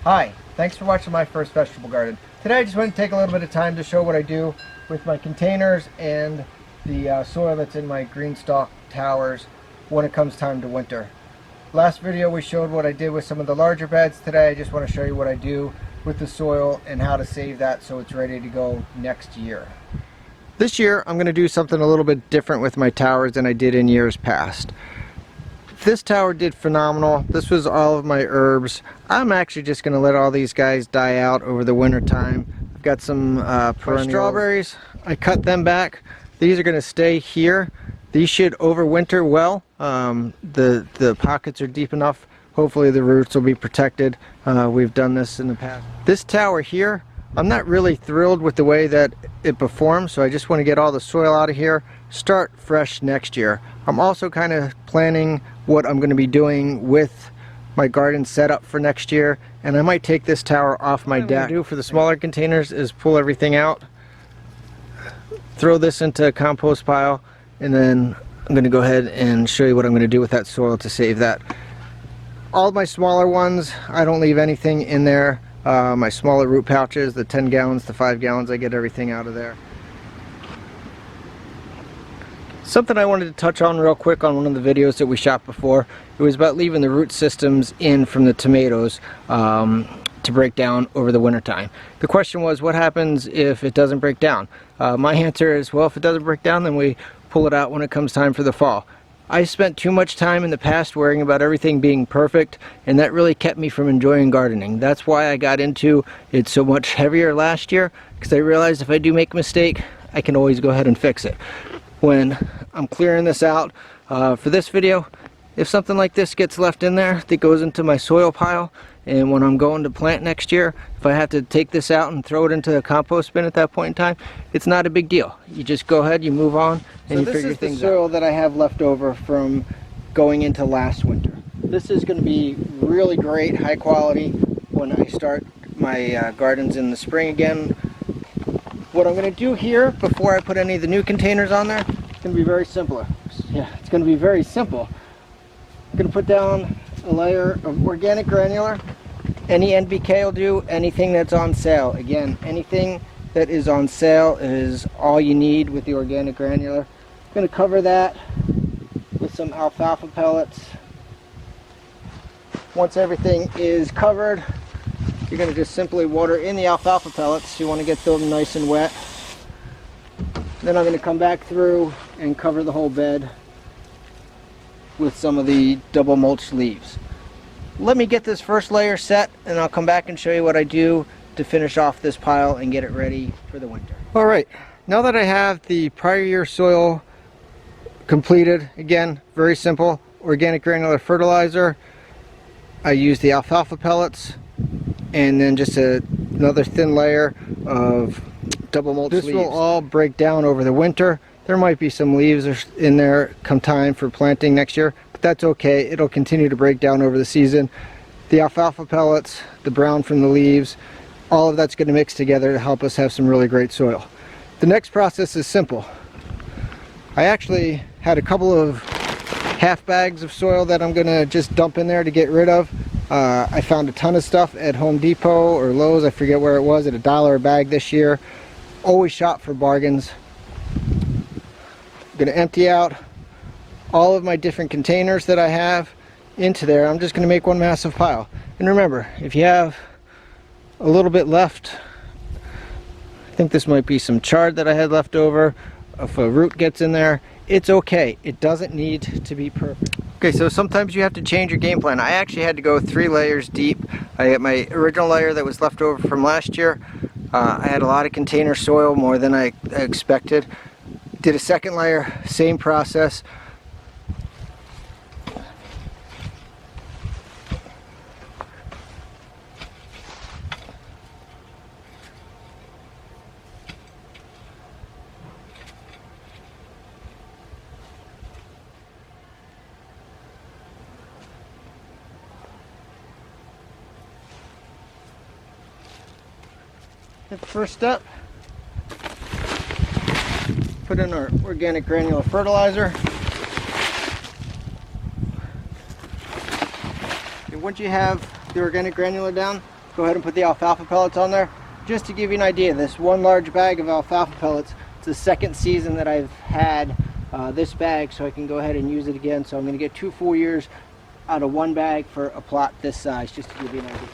Hi, thanks for watching my first vegetable garden. Today I just want to take a little bit of time to show what I do with my containers and the soil that's in my green stalk towers when it comes time to winter. Last video we showed what I did with some of the larger beds. Today I just want to show you what I do with the soil and how to save that so it's ready to go next year. This year I'm going to do something a little bit different with my towers than I did in years past. This tower did phenomenal. This was all of my herbs. I'm actually just going to let all these guys die out over the winter time. I've got some perennial strawberries. I cut them back. These are going to stay here. These should overwinter well. The pockets are deep enough. Hopefully the roots will be protected. We've done this in the past. This tower here, I'm not really thrilled with the way that it performs, so I just want to get all the soil out of here, start fresh next year. I'm also kind of planning what I'm going to be doing with my garden setup for next year, and I might take this tower off my deck. What I'm going to do for the smaller containers is pull everything out, throw this into a compost pile, and then I'm going to go ahead and show you what I'm going to do with that soil to save that. All of my smaller ones, I don't leave anything in there. My smaller root pouches, the 10 gallons to 5 gallons, I get everything out of there. Something I wanted to touch on real quick on one of the videos that we shot before, it was about leaving the root systems in from the tomatoes to break down over the winter time. The question was, what happens if it doesn't break down? My answer is, well, if it doesn't break down, then we pull it out when it comes time for the fall. I spent too much time in the past worrying about everything being perfect, and that really kept me from enjoying gardening. That's why I got into it so much heavier last year, because I realized if I do make a mistake, I can always go ahead and fix it. When I'm clearing this out for this video, if something like this gets left in there that goes into my soil pile, and when I'm going to plant next year, if I have to take this out and throw it into the compost bin at that point in time, it's not a big deal. You just go ahead, you move on, and you figure things out. This is the soil that I have left over from going into last winter. This is going to be really great, high quality when I start my gardens in the spring again. What I'm going to do here before I put any of the new containers on there, it's going to be very simple. Yeah, it's going to be very simple. I'm going to put down a layer of organic granular. Any NPK will do, anything that's on sale. Again, anything that is on sale is all you need with the organic granular. I'm going to cover that with some alfalfa pellets. Once everything is covered, you're going to just simply water in the alfalfa pellets. You want to get them nice and wet. Then I'm going to come back through and cover the whole bed with some of the double mulch leaves. Let me get this first layer set, and I'll come back and show you what I do to finish off this pile and get it ready for the winter. Alright, now that I have the prior year soil completed, again, very simple, organic granular fertilizer. I use the alfalfa pellets, and then just another thin layer of double mulch leaves. This will all break down over the winter. There might be some leaves in there come time for planting next year, but that's okay. It'll continue to break down over the season. The alfalfa pellets, the brown from the leaves, all of that's going to mix together to help us have some really great soil. The next process is simple. I actually had a couple of half bags of soil that I'm going to just dump in there to get rid of. I found a ton of stuff at Home Depot or Lowe's, I forget where it was, at $1 a bag this year. Always shop for bargains. I'm going to empty out all of my different containers that I have into there. I'm just going to make one massive pile. And remember, if you have a little bit left, I think this might be some chard that I had left over. If a root gets in there, it's okay. It doesn't need to be perfect. Okay, so sometimes you have to change your game plan. I actually had to go 3 layers deep. I got my original layer that was left over from last year. I had a lot of container soil, more than I expected. Did a second layer, same process. The first step, put in our organic granular fertilizer. And once you have the organic granular down, go ahead and put the alfalfa pellets on there. Just to give you an idea, this one large bag of alfalfa pellets, it's the second season that I've had this bag, so I can go ahead and use it again. So I'm going to get 2 full years out of one bag for a plot this size, just to give you an idea.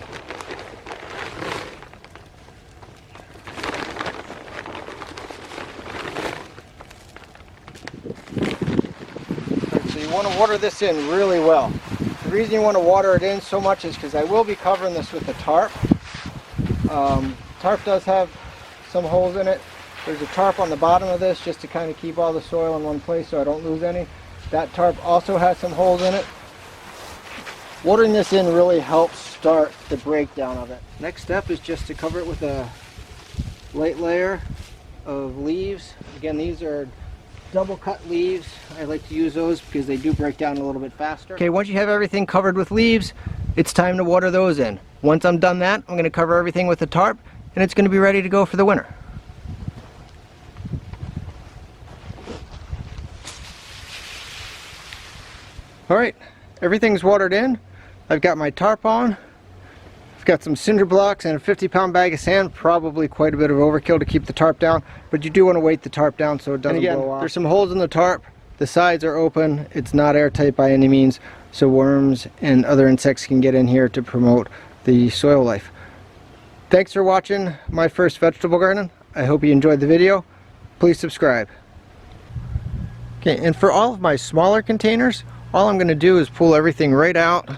So you want to water this in really well. The reason you want to water it in so much is because I will be covering this with a tarp. Tarp does have some holes in it. There's a tarp on the bottom of this just to kind of keep all the soil in one place so I don't lose any. That tarp also has some holes in it. Watering this in really helps start the breakdown of it. Next step is just to cover it with a light layer of leaves. Again, these are double cut leaves. I like to use those because they do break down a little bit faster. Okay, once you have everything covered with leaves, it's time to water those in. Once I'm done that, I'm going to cover everything with a tarp and it's going to be ready to go for the winter. Alright, everything's watered in. I've got my tarp on. I've got some cinder blocks and a 50-pound bag of sand, probably quite a bit of overkill to keep the tarp down, but you do want to weight the tarp down so it doesn't blow off. There's some holes in the tarp. The sides are open. It's not airtight by any means, so worms and other insects can get in here to promote the soil life. Thanks for watching my first vegetable garden. I hope you enjoyed the video. Please subscribe. Okay, and for all of my smaller containers, all I'm going to do is pull everything right out.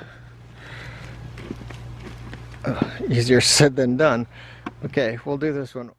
Easier said than done. Okay, we'll do this one.